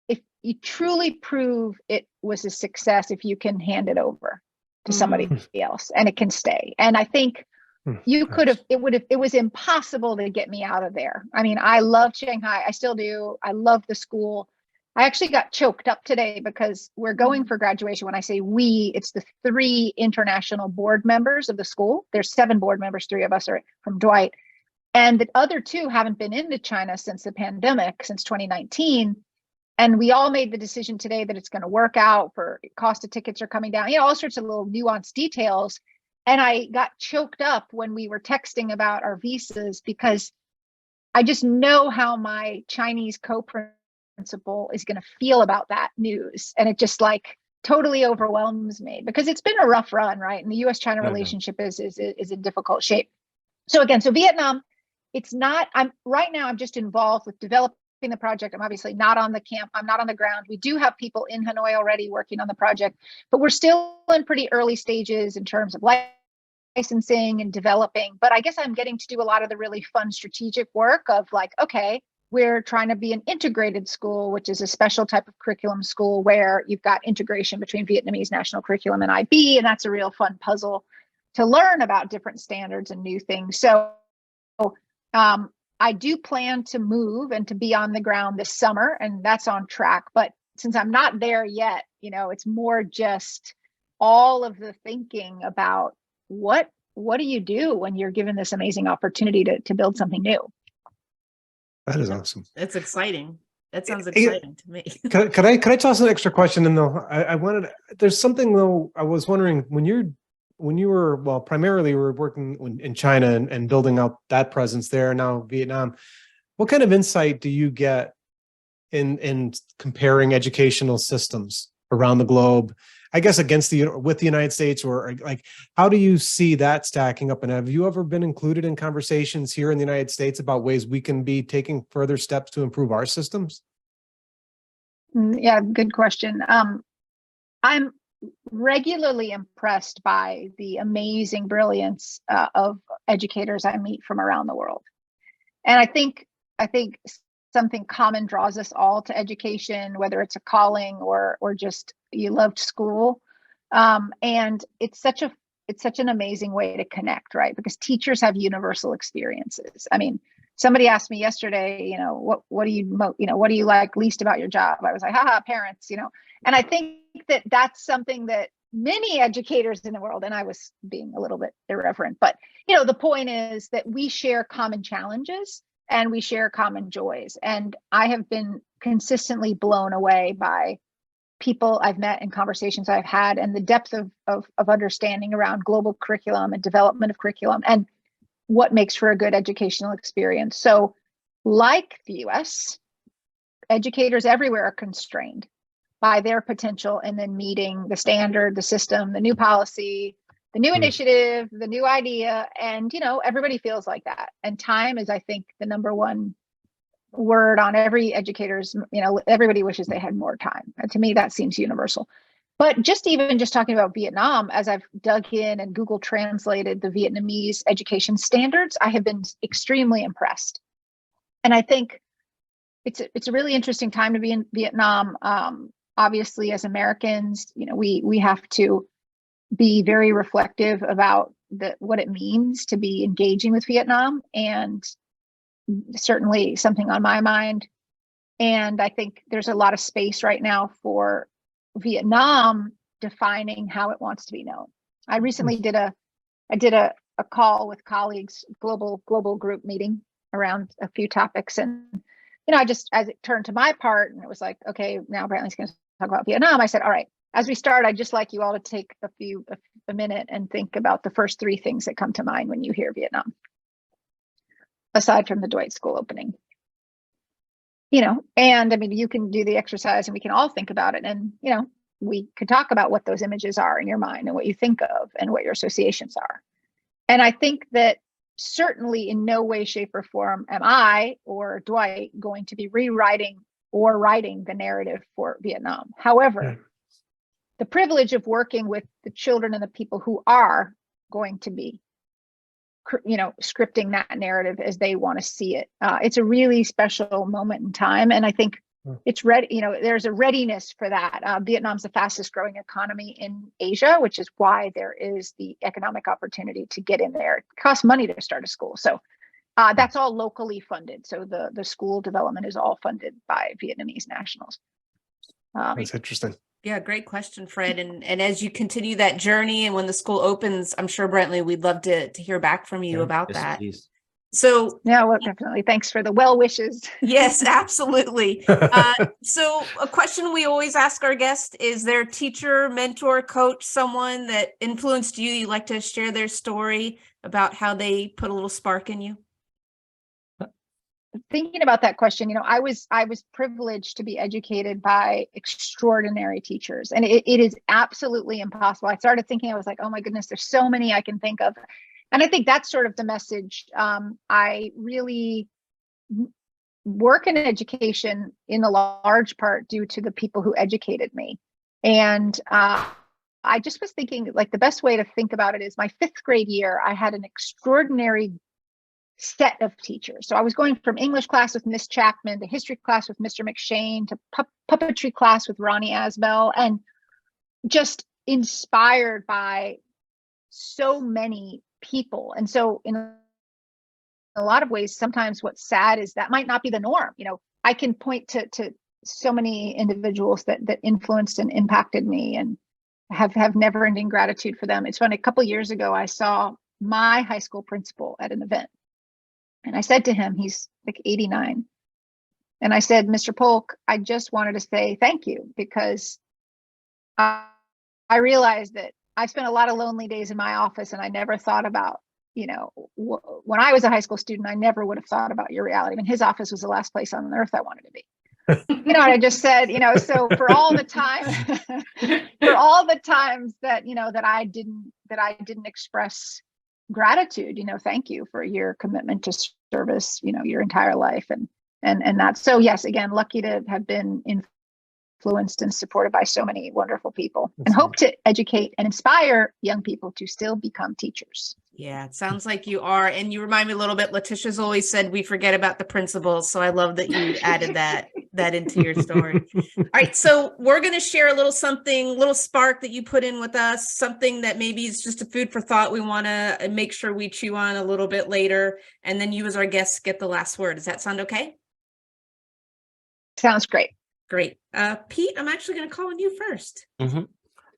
if you truly prove it was a success, if you can hand it over to somebody else and it can stay. And I think it was impossible to get me out of there. I mean, I love Shanghai. I still do. I love the school. I actually got choked up today because we're going for graduation. When I say we, it's the 3 international board members of the school. There's 7 board members. 3 of us are from Dwight. And the other 2 haven't been into China since the pandemic, since 2019. And we all made the decision today that it's going to work out, for cost of tickets are coming down, all sorts of little nuanced details. And I got choked up when we were texting about our visas, because I just know how my Chinese co-principal is going to feel about that news. And it just like totally overwhelms me, because it's been a rough run, right? And the US-China relationship is in difficult shape. So again, so Vietnam, I'm just involved with developing the project. I'm obviously not on the camp. I'm not on the ground. We do have people in Hanoi already working on the project, but we're still in pretty early stages in terms of licensing and developing. But I guess I'm getting to do a lot of the really fun strategic work of like, okay, we're trying to be an integrated school, which is a special type of curriculum school where you've got integration between Vietnamese national curriculum and IB. And that's a real fun puzzle to learn about different standards and new things. So I do plan to move and to be on the ground this summer, and that's on track. But since I'm not there yet, it's more just all of the thinking about what do you do when you're given this amazing opportunity to build something new. That is awesome. It's exciting. That sounds exciting to me. Could I toss an extra question in though? There's something though, I was wondering, when you were, primarily you were working in China and building out that presence there, now Vietnam, what kind of insight do you get in comparing educational systems around the globe, I guess with the United States, or like, how do you see that stacking up? And have you ever been included in conversations here in the United States about ways we can be taking further steps to improve our systems? Yeah, good question. I'm regularly impressed by the amazing brilliance of educators I meet from around the world. And I think something common draws us all to education, whether it's a calling or just you loved school. And it's such an amazing way to connect, right? Because teachers have universal experiences. I mean, somebody asked me yesterday, what do you like least about your job? I was like, haha, parents, And I think that that's something that many educators in the world, and I was being a little bit irreverent, but the point is that we share common challenges and we share common joys. And I have been consistently blown away by people I've met and conversations I've had, and the depth of understanding around global curriculum and development of curriculum and what makes for a good educational experience. So like the US, educators everywhere are constrained by their potential and then meeting the standard, the system, the new policy, the new initiative, the new idea. And, everybody feels like that. And time is, I think, the number one word on every educator's, everybody wishes they had more time. And to me, that seems universal. But just talking about Vietnam, as I've dug in and Google translated the Vietnamese education standards, I have been extremely impressed. And I think it's a really interesting time to be in Vietnam. Obviously, as Americans, we have to be very reflective about what it means to be engaging with Vietnam, and certainly something on my mind. And I think there's a lot of space right now for Vietnam defining how it wants to be known. I recently did a call with colleagues, global group meeting around a few topics, and as it turned to my part, and it was like, okay, now Brantley's going to talk about Vietnam. I said, all right, as we start, I'd just like you all to take a minute and think about the first three things that come to mind when you hear Vietnam, aside from the Dwight School opening. And I mean, you can do the exercise and we can all think about it. And, we could talk about what those images are in your mind and what you think of and what your associations are. And I think that certainly in no way, shape, or form am I or Dwight going to be rewriting or writing the narrative for Vietnam. However, the privilege of working with the children and the people who are going to be scripting that narrative as they want to see it. It's a really special moment in time. And I think it's ready, there's a readiness for that. Vietnam's the fastest growing economy in Asia, which is why there is the economic opportunity to get in there. It costs money to start a school. So that's all locally funded. So the school development is all funded by Vietnamese nationals. That's interesting. Yeah, great question, Fred. And as you continue that journey and when the school opens, I'm sure, Brantley, we'd love to hear back from you about that. Please. So yeah, well, definitely. Thanks for the well wishes. Yes, absolutely. So a question we always ask our guests, is there a teacher, mentor, coach, someone that influenced you? You'd like to share their story about how they put a little spark in you? Thinking about that question, I was privileged to be educated by extraordinary teachers, and it is absolutely impossible. I started thinking, I was like, oh my goodness, there's so many I can think of. And I think that's sort of the message. I really work in education in a large part due to the people who educated me. And I just was thinking, like, the best way to think about it is my 5th grade year, I had an extraordinary set of teachers. So I was going from English class with Miss Chapman to history class with Mr. McShane to puppetry class with Ronnie Asbell, and just inspired by so many people. And so in a lot of ways, sometimes what's sad is that might not be the norm. I can point to so many individuals that influenced and impacted me, and have never ending gratitude for them. It's funny, a couple of years ago, I saw my high school principal at an event. And I said to him, he's like 89. And I said, Mr. Polk, I just wanted to say thank you, because I realized that I spent a lot of lonely days in my office, and I never thought about, when I was a high school student, I never would have thought about your reality. I mean, his office was the last place on earth I wanted to be. And I just said, so for all the time, for all the times that, that I didn't express gratitude, thank you for your commitment to service, your entire life. And that's, so yes, again, lucky to have been influenced and supported by so many wonderful people, and hope to educate and inspire young people to still become teachers. Yeah, it sounds like you are. And you remind me a little bit, Letitia's always said we forget about the principles. So I love that you added that into your story. All right, so we're going to share a little something, little spark that you put in with us, something that maybe is just a food for thought we want to make sure we chew on a little bit later. And then you as our guest get the last word. Does that sound okay? Sounds great. Great. Pete, I'm actually going to call on you first.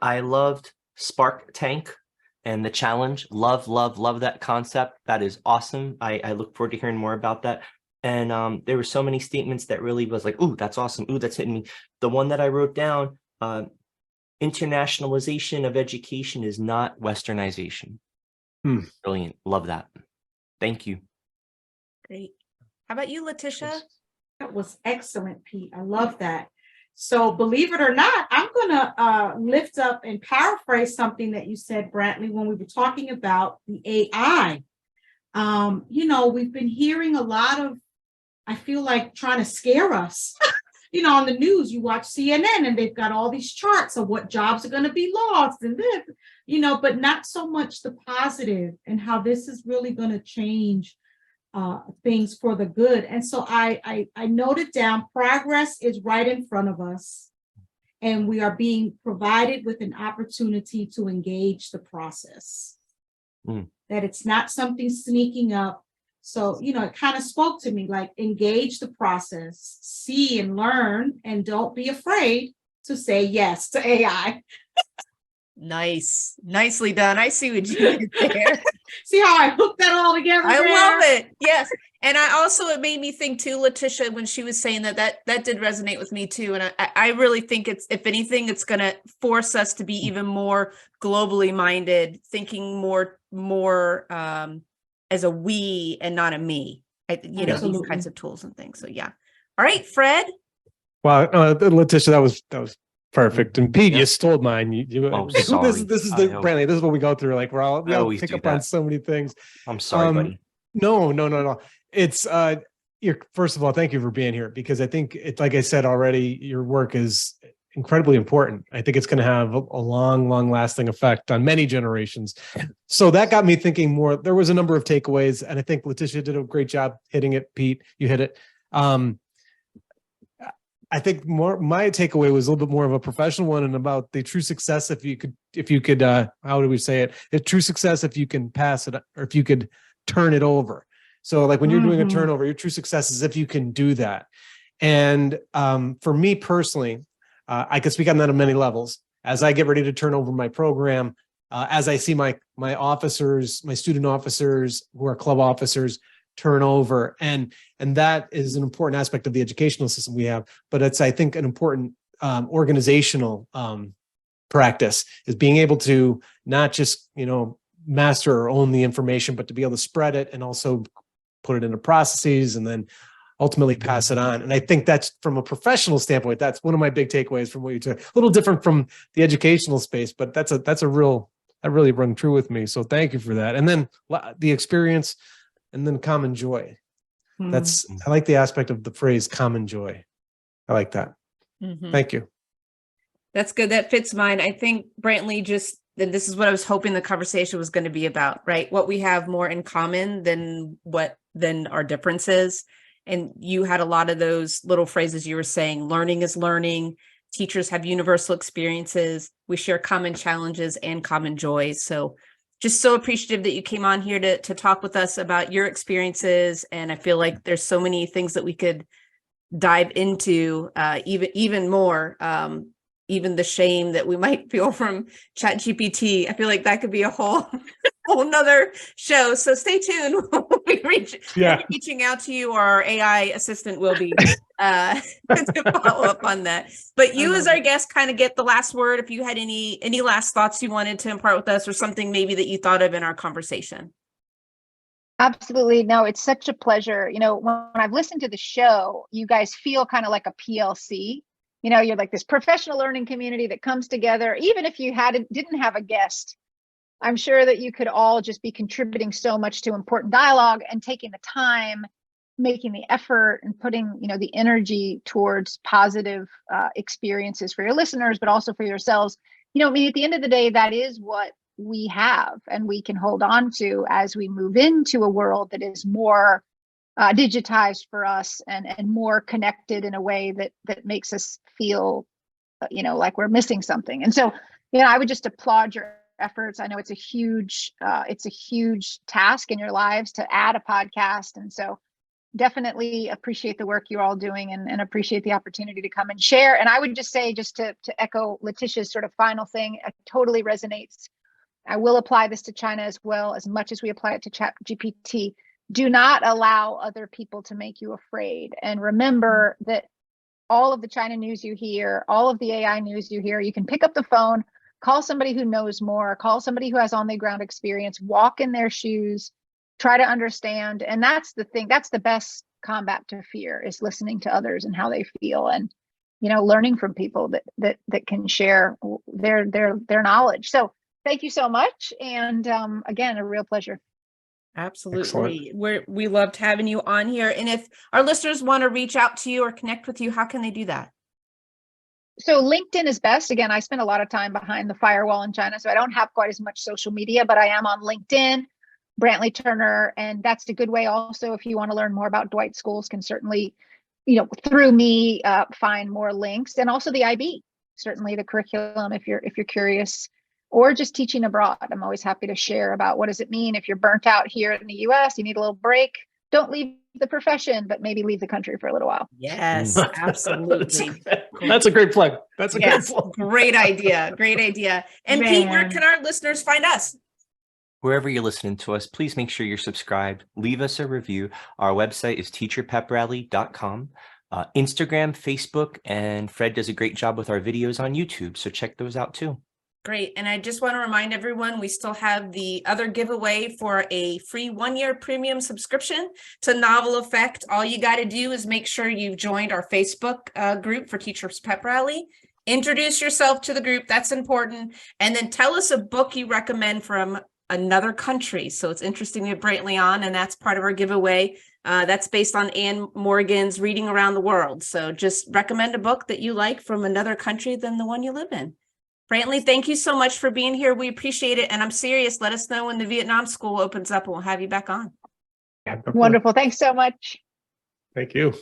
I loved Spark Tank and the challenge. Love that concept. That is awesome. I look forward to hearing more about that. And there were so many statements that really was like, ooh, that's awesome. Ooh, that's hitting me. The one that I wrote down, internationalization of education is not Westernization. Brilliant. Love that. Thank you. Great. How about you, Letitia? That was excellent, Pete. I love that. So believe it or not, I'm going to lift up and paraphrase something that you said, Brantley, when we were talking about the AI. We've been hearing a lot of, I feel like, trying to scare us. On the news, you watch CNN and they've got all these charts of what jobs are going to be lost and this, but not so much the positive and how this is really going to change things for the good. And so I noted down, progress is right in front of us, and we are being provided with an opportunity to engage the process. That it's not something sneaking up. So, it kind of spoke to me, like, engage the process, see and learn, and don't be afraid to say yes to AI. Nice. Nicely done. I see what you did there. See how I hooked that all together? I love it. Yes. And it made me think too, Letitia, when she was saying that did resonate with me too. And I really think if anything, it's going to force us to be even more globally minded, thinking more as a we and not a me, these kinds of tools and things. So yeah. All right, Fred. Wow. Letitia, that was perfect. And Pete, you stole mine. Sorry. This is Brantley. This is what we go through. Like we all pick up on so many things. I'm sorry, buddy. No. It's first of all, thank you for being here, because I think it's, like I said already, your work is incredibly important. I think it's going to have a long lasting effect on many generations. So that got me thinking more. There was a number of takeaways, and I think Letitia did a great job hitting it. Pete, you hit it. I think my takeaway was a little bit more of a professional one, and about the true success if you could how do we say it? The true success if you can pass it, or if you could turn it over. So like when you're doing a turnover, your true success is if you can do that. And for me personally, I could speak on that on many levels. As I get ready to turn over my program, as I see my officers, my student officers who are club officers turn over, and that is an important aspect of the educational system we have. But it's, I think, an important organizational practice, is being able to not just master or own the information, but to be able to spread it and also put it into processes and then ultimately pass it on. And I think that's, from a professional standpoint, that's one of my big takeaways from what you took. A little different from the educational space, but that really rung true with me. So thank you for that. And then the experience, and then common joy. I like the aspect of the phrase common joy. I like that. Thank you. That's good. That fits mine. I think Brantley and this is what I was hoping the conversation was going to be about, right? What we have more in common than our differences. And you had a lot of those little phrases you were saying. Learning is learning. Teachers have universal experiences. We share common challenges and common joys. So just so appreciative that you came on here to talk with us about your experiences. And I feel like there's so many things that we could dive into, even more. Even the shame that we might feel from ChatGPT. I feel like that could be a whole nother show. So stay tuned. We'll be reaching out to you, or our AI assistant will be to follow up on that. But you, as our guest, kind of get the last word. If you had any last thoughts you wanted to impart with us, or something maybe that you thought of in our conversation. Absolutely. No, it's such a pleasure. When I've listened to the show, you guys feel kind of like a PLC. You're like this professional learning community that comes together. Even if you didn't have a guest, I'm sure that you could all just be contributing so much to important dialogue and taking the time making the effort and putting, the energy towards positive experiences for your listeners, but also for yourselves. I mean, at the end of the day, that is what we have and we can hold on to as we move into a world that is more digitized for us and more connected in a way that makes us feel, like we're missing something. And so, I would just applaud your efforts. I know it's a huge task in your lives to add a podcast. And so definitely appreciate the work you're all doing and appreciate the opportunity to come and share. And I would just say, just to echo Letitia's sort of final thing, it totally resonates. I will apply this to China as well, as much as we apply it to ChatGPT. Do not allow other people to make you afraid. And remember that all of the China news you hear, all of the AI news you hear, you can pick up the phone, call somebody who knows more, call somebody who has on the ground experience, walk in their shoes, try to understand. And that's the thing, that's the best combat to fear, is listening to others and how they feel, and learning from people that can share their knowledge. So thank you so much. And again, a real pleasure. Absolutely. We loved having you on here. And if our listeners want to reach out to you or connect with you, how can they do that? So LinkedIn is best. Again, I spend a lot of time behind the firewall in China, so I don't have quite as much social media, but I am on LinkedIn, Brantley Turner, and that's a good way also, if you want to learn more about Dwight Schools, can certainly, through me, find more links. And also the IB, certainly the curriculum, if you're curious, or just teaching abroad. I'm always happy to share about what does it mean if you're burnt out here in the US, you need a little break. Don't leave the profession, but maybe leave the country for a little while. Yes, absolutely. That's a great plug. That's a great plug. Great idea. Great idea. And Pete, where can our listeners find us? Wherever you're listening to us, please make sure you're subscribed. Leave us a review. Our website is teacherpeprally.com. Instagram, Facebook, and Fred does a great job with our videos on YouTube. So check those out too. Great. And I just want to remind everyone, we still have the other giveaway for a free 1-year premium subscription to Novel Effect. All you got to do is make sure you've joined our Facebook group for Teachers Pep Rally. Introduce yourself to the group. That's important. And then tell us a book you recommend from another country. So it's interesting to get Brantley on, and that's part of our giveaway. That's based on Anne Morgan's Reading Around the World. So just recommend a book that you like from another country than the one you live in. Brantley, thank you so much for being here. We appreciate it. And I'm serious. Let us know when the Vietnam school opens up and we'll have you back on. Wonderful. Thanks so much. Thank you.